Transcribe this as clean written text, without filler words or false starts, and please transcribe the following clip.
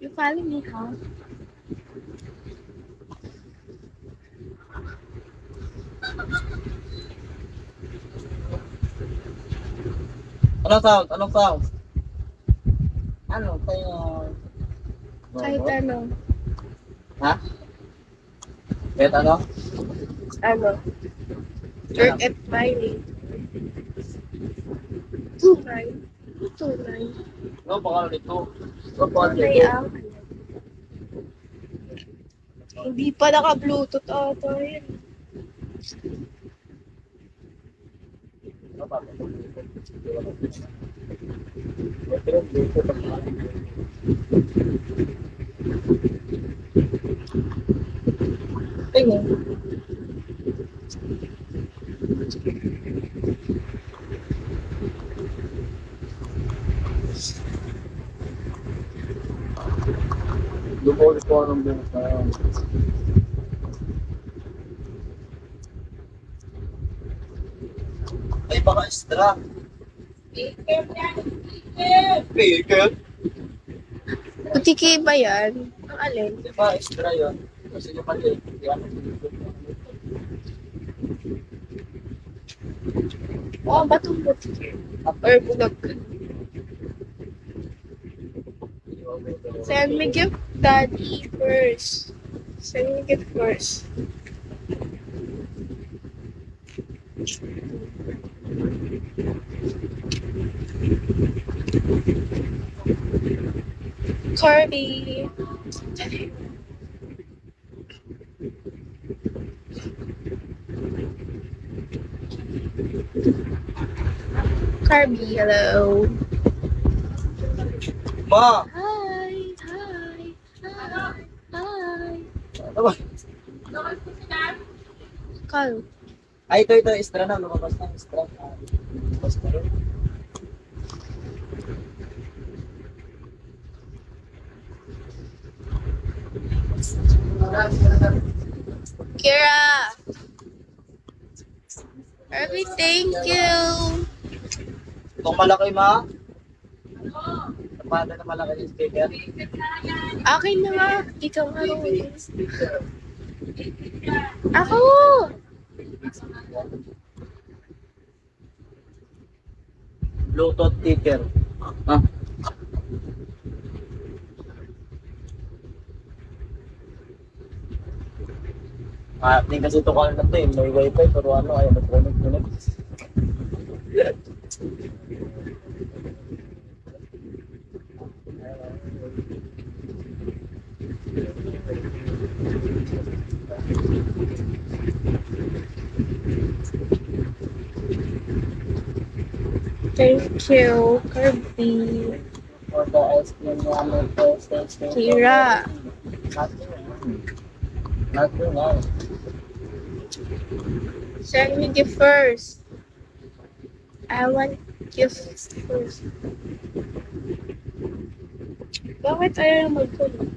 You follow me, huh? Anong sound? Anong sound? Ano tayo? Kahit ano. Ha? Kahit ano? Ano? Jerk at Miley. Tunay. Tunay. No, baka nito. No, baka Tunay nito. ang hindi pa naka-bluetooth ata yun. Tingin. Lumoli po ng buhok na yan. Ay, baka extra. Pickle? Butiki ba yan? Ang alin? Di ba extra yun? Kasi yung mali. Yan. Oh, batong butiki. Or bulag. Send me gift daddy first. Send me gift first. Kirby. Kirby, hello. Ma! Hi, hi, hi, hi. Ano ba? Kal. Ay, ito, extra na. Lumabas na, extra. Lumabas na rin. Kira. Kirby, thank you. Itong malaki, ma? Napanda na malaki yung sticker. Akin na nga. Di ka marunong. Ako! Bluetooth sticker. Ha? Din kasi ito na to eh. May wifi pero ano, ayaw nag-connect. Thank you, Kirby. For the ice cream namin po. Kira. Nothing na. Send me gift first. I want gifts first. Bakit ayaw mag-connect?